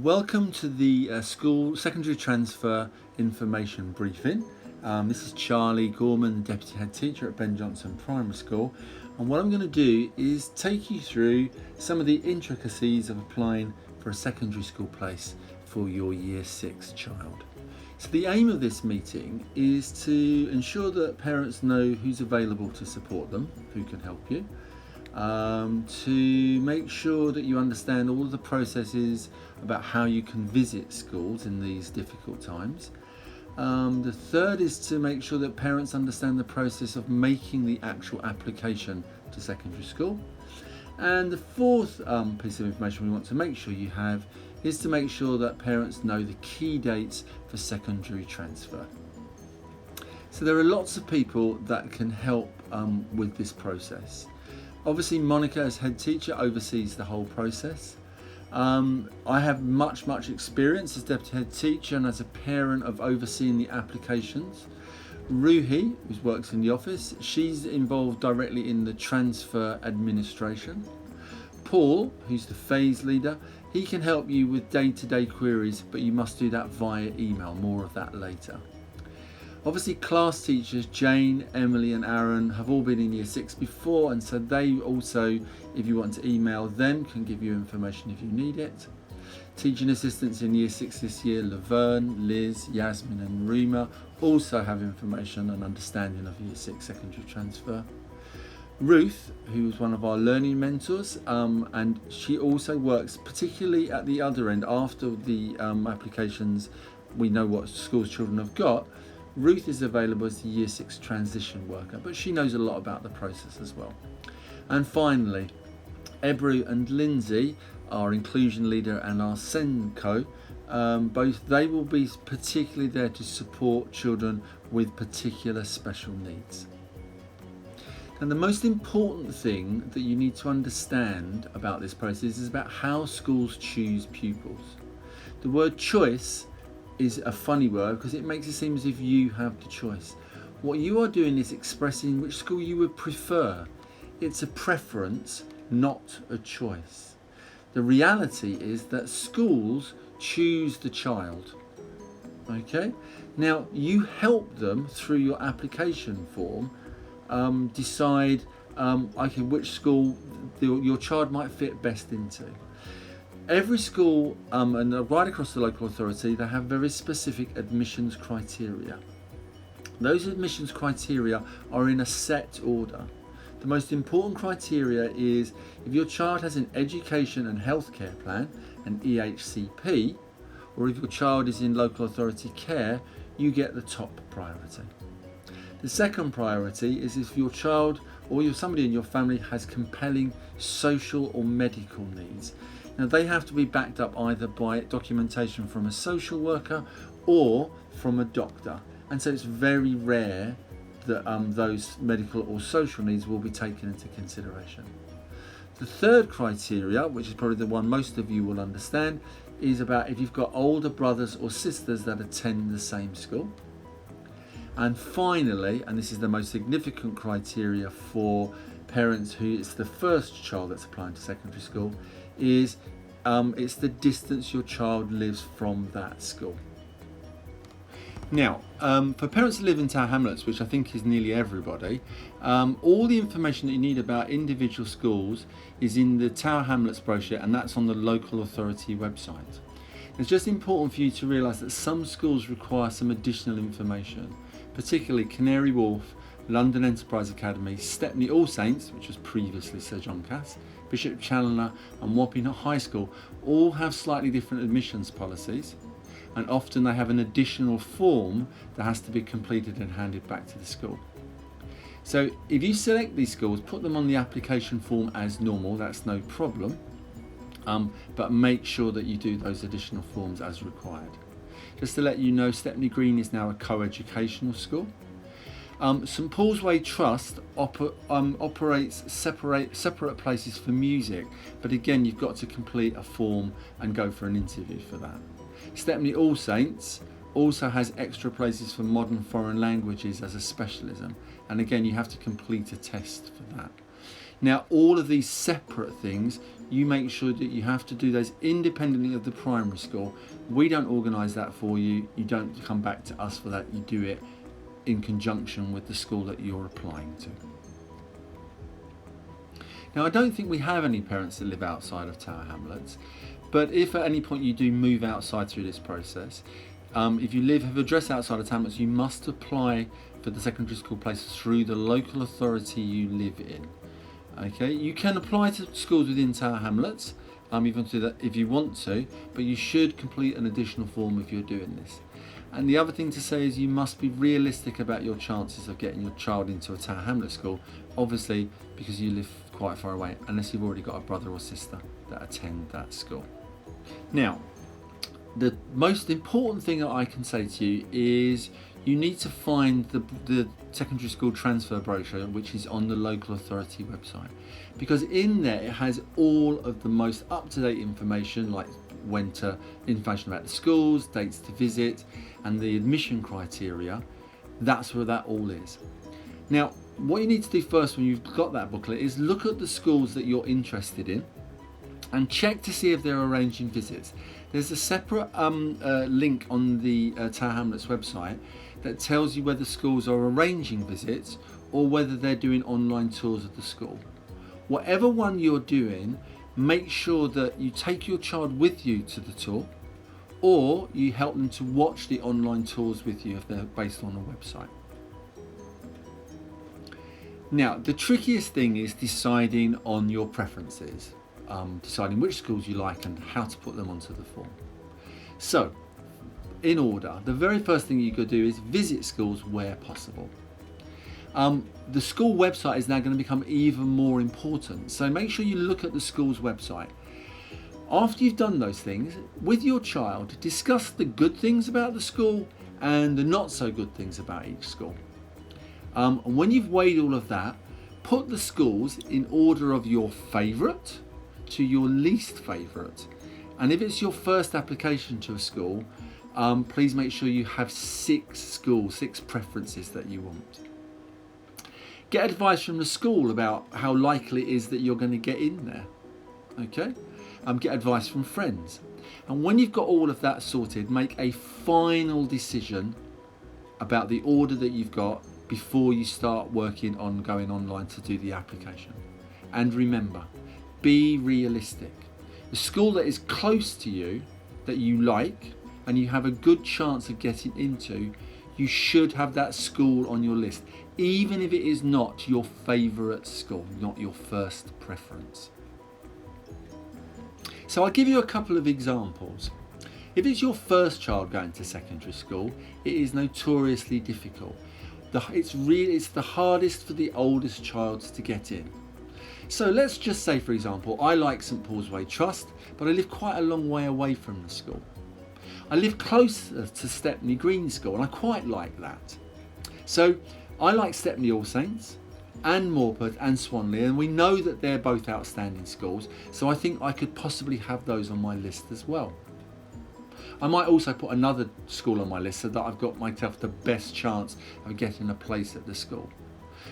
Welcome to the school secondary transfer information briefing. This is Charlie Gorman, the Deputy Head Teacher at Ben Jonson Primary School, and what I'm going to do is take you through some of the intricacies of applying for a secondary school place for your Year 6 child. So the aim of this meeting is to ensure that parents know who's available to support them, who can help you, to make sure that you understand all of the processes about how you can visit schools in these difficult times. The third is to make sure that parents understand the process of making the actual application to secondary school. And the fourth piece of information we want to make sure you have is to make sure that parents know the key dates for secondary transfer. So there are lots of people that can help with this process. Obviously, Monica as head teacher oversees the whole process. I have much experience as deputy head teacher and as a parent of overseeing the applications. Ruhi, who works in the office, she's involved directly in the transfer administration. Paul, who's the phase leader, he can help you with day-to-day queries, but you must do that via email. More of that later. Obviously, class teachers Jane, Emily and Aaron have all been in Year 6 before, and so they also, if you want to email them, can give you information if you need it. Teaching assistants in Year 6 this year, Laverne, Liz, Yasmin and Rima, also have information and understanding of Year 6 secondary transfer. Ruth, who's one of our learning mentors, and she also works particularly at the other end after the applications, we know what schools children have got. Ruth is available as the Year 6 transition worker, but she knows a lot about the process as well. And finally, Ebru and Lindsay, our inclusion leader and our SENCO, both they will be particularly there to support children with particular special needs. And the most important thing that you need to understand about this process is about how schools choose pupils. The word choice is a funny word because it makes it seem as if you have the choice. What you are doing is expressing which school you would prefer. It's a preference, not a choice. The reality is that schools choose the child. Okay? Now, you help them through your application form decide which school your child might fit best into. Every school and right across the local authority, they have very specific admissions criteria. Those admissions criteria are in a set order. The most important criteria is if your child has an education and healthcare plan, an EHCP, or if your child is in local authority care, you get the top priority. The second priority is if your child or somebody in your family has compelling social or medical needs. Now they have to be backed up either by documentation from a social worker or from a doctor, and so it's very rare that those medical or social needs will be taken into consideration. The third criteria, which is probably the one most of you will understand, is about if you've got older brothers or sisters that attend the same school. And finally, and this is the most significant criteria for parents who it's the first child that's applying to secondary school, is it's the distance your child lives from that school. Now, for parents who live in Tower Hamlets, which I think is nearly everybody, all the information that you need about individual schools is in the Tower Hamlets brochure, and that's on the local authority website. It's just important for you to realise that some schools require some additional information, particularly Canary Wharf, London Enterprise Academy, Stepney All Saints, which was previously Sir John Cass, Bishop Challoner and Wapping High School, all have slightly different admissions policies, and often they have an additional form that has to be completed and handed back to the school. So if you select these schools, put them on the application form as normal, that's no problem, but make sure that you do those additional forms as required. Just to let you know, Stepney Green is now a co-educational school. St Paul's Way Trust operates separate places for music, but again you've got to complete a form and go for an interview for that. Stepney All Saints also has extra places for modern foreign languages as a specialism, and again you have to complete a test for that. Now, all of these separate things, you make sure that you have to do those independently of the primary school. We don't organise that for you. You don't come back to us for that. You do it in conjunction with the school that you're applying to. Now, I don't think we have any parents that live outside of Tower Hamlets, but if at any point you do move outside through this process, if you have address outside of Tower Hamlets, you must apply for the secondary school place through the local authority you live in. Okay, you can apply to schools within Tower Hamlets, you can do that if you want to, but you should complete an additional form if you're doing this. And the other thing to say is you must be realistic about your chances of getting your child into a Tower Hamlet school, obviously because you live quite far away, unless you've already got a brother or sister that attend that school. Now, the most important thing that I can say to you is you need to find the secondary school transfer brochure, which is on the local authority website, because in there it has all of the most up-to-date information, like information about the schools, dates to visit, and the admission criteria. That's where that all is. Now, what you need to do first when you've got that booklet is look at the schools that you're interested in and check to see if they're arranging visits. There's a separate link on the Tower Hamlets website that tells you whether schools are arranging visits or whether they're doing online tours of the school. Whatever one you're doing, make sure that you take your child with you to the tour, or you help them to watch the online tours with you if they're based on the website. Now, the trickiest thing is deciding on your preferences, deciding which schools you like and how to put them onto the form. So, in order, the very first thing you could do is visit schools where possible. The school website is now going to become even more important, so make sure you look at the school's website. After you've done those things, with your child, discuss the good things about the school and the not so good things about each school. And when you've weighed all of that, put the schools in order of your favourite to your least favourite. And if it's your first application to a school, please make sure you have 6 preferences that you want. Get advice from the school about how likely it is that you're going to get in there. Okay? Get advice from friends. And when you've got all of that sorted, make a final decision about the order that you've got before you start working on going online to do the application. And remember, be realistic. The school that is close to you, that you like, and you have a good chance of getting into, you should have that school on your list, even if it is not your favourite school, not your first preference. So I'll give you a couple of examples. If it's your first child going to secondary school, it is notoriously difficult. It's the hardest for the oldest child to get in. So let's just say, for example, I like St Paul's Way Trust, but I live quite a long way away from the school. I live closer to Stepney Green School, and I quite like that. So I like Stepney All Saints and Morpeth and Swanley, and we know that they're both outstanding schools, so I think I could possibly have those on my list as well. I might also put another school on my list so that I've got myself the best chance of getting a place at the school.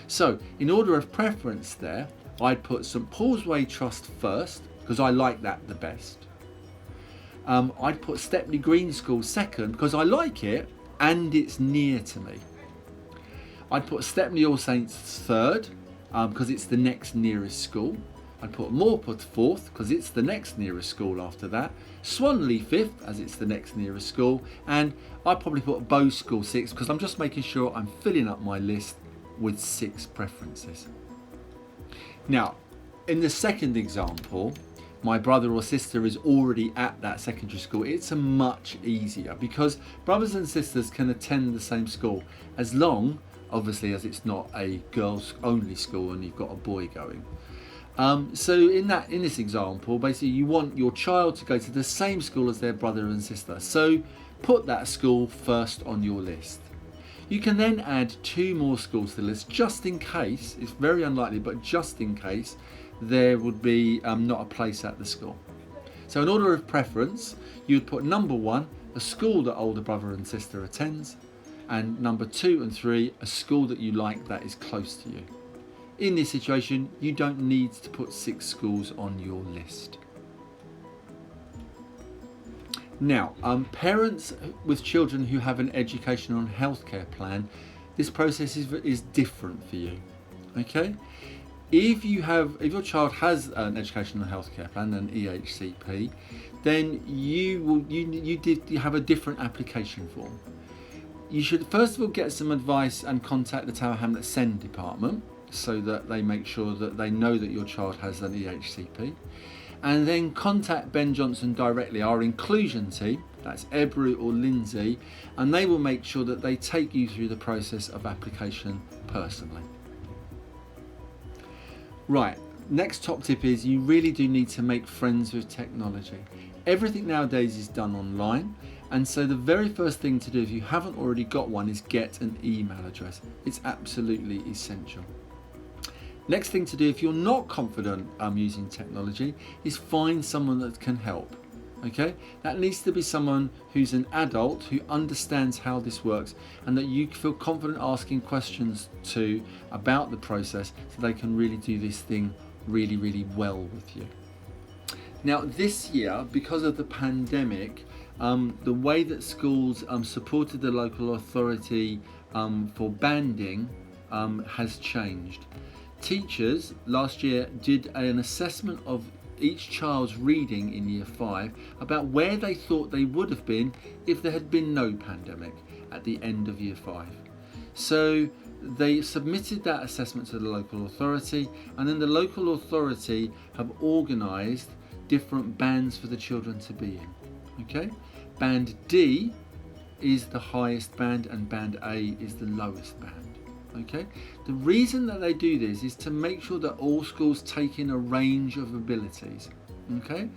So in order of preference there, I'd put St Paul's Way Trust first, because I like that the best. I'd put Stepney Green School second, because I like it and it's near to me. I'd put Stepney All Saints third, because it's the next nearest school. I'd put Morpeth fourth, because it's the next nearest school after that. Swanley fifth, as it's the next nearest school. And I'd probably put Bow School sixth, because I'm just making sure I'm filling up my list with 6 preferences. Now, in the second example, my brother or sister is already at that secondary school. It's a much easier, because brothers and sisters can attend the same school, as long, obviously, as it's not a girls only school and you've got a boy going. So in this example, basically you want your child to go to the same school as their brother and sister. So put that school first on your list. You can then add 2 more schools to the list, just in case, it's very unlikely, but just in case there would be not a place at the school. So in order of preference, you would put number 1, a school that older brother and sister attends, and number 2 and 3, a school that you like that is close to you. In this situation, you don't need to put 6 schools on your list. Now, parents with children who have an educational and healthcare plan, this process is different for you. Okay, if your child has an educational and healthcare plan, an EHCP, then you have a different application form. You should first of all get some advice and contact the Tower Hamlets SEND department so that they make sure that they know that your child has an EHCP. And then contact Ben Jonson directly, our inclusion team, that's Ebru or Lindsay, and they will make sure that they take you through the process of application personally. Right, next top tip is you really do need to make friends with technology. Everything nowadays is done online, and so the very first thing to do if you haven't already got one is get an email address. It's absolutely essential. Next thing to do if you're not confident using technology is find someone that can help. Okay, that needs to be someone who's an adult who understands how this works and that you feel confident asking questions to about the process so they can really do this thing really, really well with you. Now this year, because of the pandemic, the way that schools supported the local authority for banding has changed. Teachers last year did an assessment of each child's reading in year 5 about where they thought they would have been if there had been no pandemic at the end of year 5. So they submitted that assessment to the local authority, and then the local authority have organised different bands for the children to be in. Okay, band D is the highest band and band A is the lowest band. Okay, the reason that they do this is to make sure that all schools take in a range of abilities. Okay,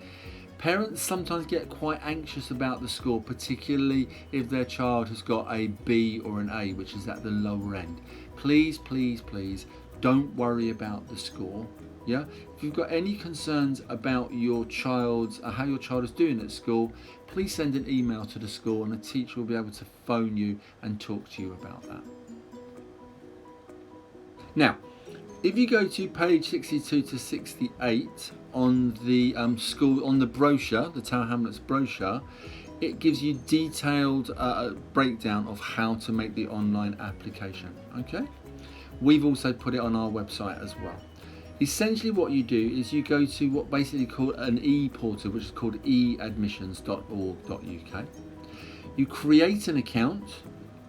parents sometimes get quite anxious about the score, particularly if their child has got a B or an A, which is at the lower end. Please, please, please don't worry about the score. Yeah, if you've got any concerns about your child's how your child is doing at school, please send an email to the school and a teacher will be able to phone you and talk to you about that. Now, if you go to page 62 to 68 on the on the brochure, the Tower Hamlets brochure, it gives you detailed breakdown of how to make the online application. Okay, we've also put it on our website as well. Essentially what you do is you go to what basically called an e-portal, which is called eadmissions.org.uk. You create an account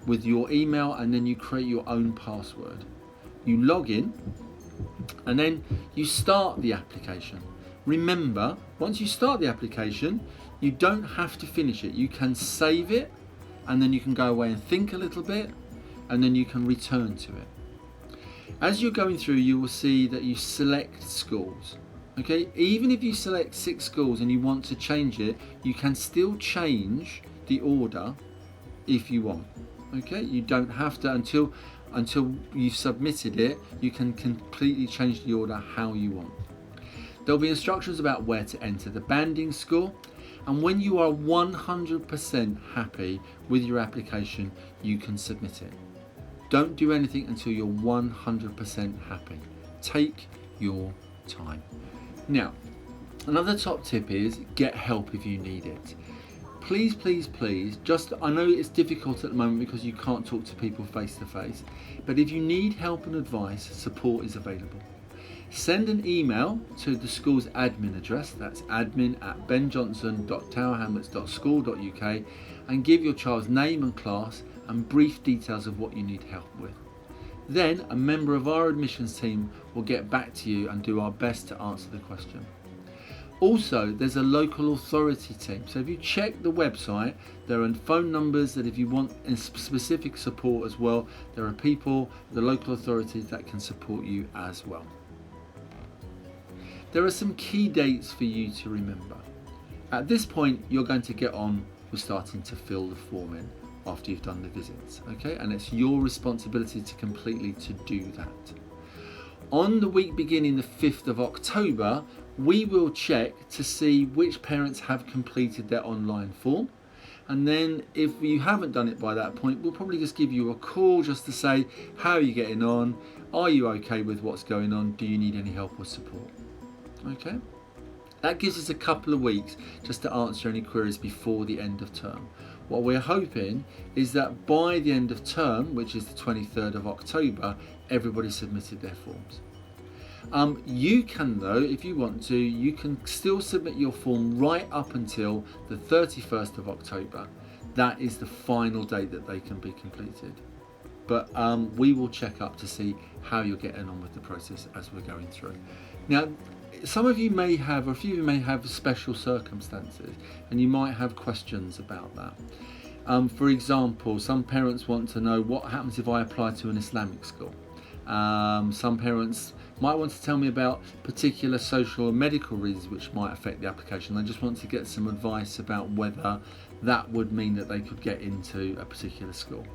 with your email and then you create your own password. You log in and then you start the application. Remember, once you start the application, you don't have to finish it. You can save it and then you can go away and think a little bit and then you can return to it. As you're going through, you will see that you select schools. Okay, even if you select 6 schools and you want to change it, you can still change the order if you want. Okay, you don't have to until you've submitted it. You can completely change the order how you want. There'll be instructions about where to enter the banding score, and when you are 100% happy with your application, you can submit it. Don't do anything until you're 100% happy. Take your time. Now, another top tip is get help if you need it. Please, please, please, I know it's difficult at the moment because you can't talk to people face to face, but if you need help and advice, support is available. Send an email to the school's admin address, that's admin@benjonson.towerhamlets.school.uk, and give your child's name and class and brief details of what you need help with. Then a member of our admissions team will get back to you and do our best to answer the question. Also, there's a local authority team. So if you check the website, there are phone numbers that if you want specific support as well, there are people, the local authorities that can support you as well. There are some key dates for you to remember. At this point, you're going to get on with starting to fill the form in after you've done the visits, okay? And it's your responsibility to completely to do that. On the week beginning the 5th of October, we will check to see which parents have completed their online form, And then if you haven't done it by that point, we'll probably just give you a call just to say, how are you getting on? Are you okay with what's going on? Do you need any help or support? Okay. That gives us a couple of weeks just to answer any queries before the end of term. What we're hoping is that by the end of term, which is the 23rd of October, everybody submitted their forms. You can, though, if you want to, you can still submit your form right up until the 31st of October. That is the final date that they can be completed. But we will check up to see how you're getting on with the process as we're going through. Now, some of you may have, or a few of you may have special circumstances, and you might have questions about that. For example, some parents want to know what happens if I apply to an Islamic school. Some parents might want to tell me about particular social or medical reasons which might affect the application. They just want to get some advice about whether that would mean that they could get into a particular school.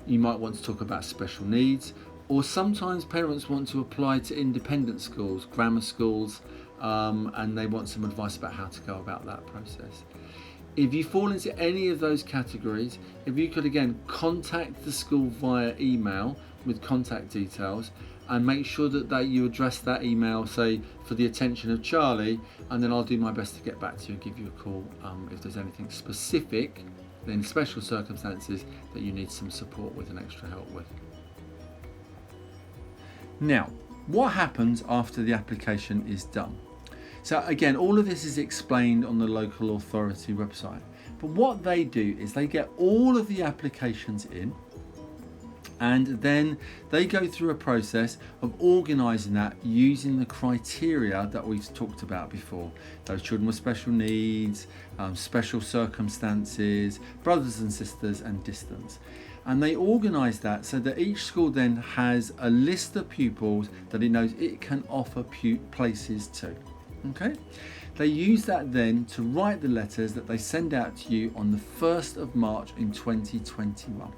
You might want to talk about special needs, or sometimes parents want to apply to independent schools, grammar schools, and they want some advice about how to go about that process. If you fall into any of those categories, if you could again contact the school via email with contact details, and make sure that you address that email, say, for the attention of Charlie, and then I'll do my best to get back to you and give you a call if there's anything specific, in special circumstances, that you need some support with and extra help with. Now, what happens after the application is done? So again, all of this is explained on the local authority website. But what they do is they get all of the applications in, and then they go through a process of organising that using the criteria that we've talked about before. Those children with special needs, special circumstances, brothers and sisters, and distance. And they organise that so that each school then has a list of pupils that it knows it can offer places to. Okay? They use that then to write the letters that they send out to you on the 1st of March in 2021.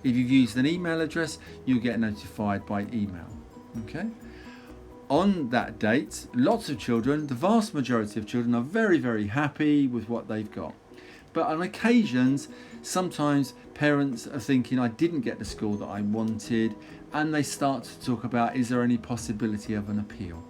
If you've used an email address, you'll get notified by email. Okay? On that date, lots of children, the vast majority of children, are very, very happy with what they've got. But on occasions, sometimes parents are thinking, I didn't get the school that I wanted, and they start to talk about, is there any possibility of an appeal?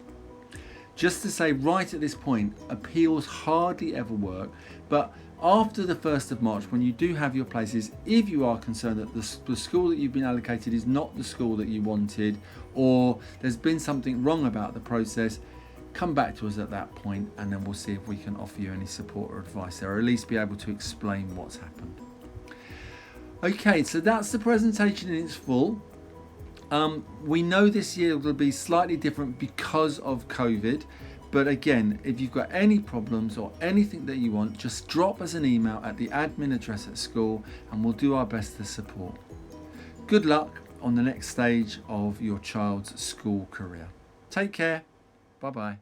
Just to say right at this point, appeals hardly ever work, but after the 1st of March, when you do have your places, if you are concerned that the school that you've been allocated is not the school that you wanted, or there's been something wrong about the process, come back to us at that point, and then we'll see if we can offer you any support or advice there, or at least be able to explain what's happened. Okay, so that's the presentation in its full. We know this year will be slightly different because of COVID, but again, if you've got any problems or anything that you want, just drop us an email at the admin address at school, and we'll do our best to support. Good luck on the next stage of your child's school career. Take care. Bye-bye.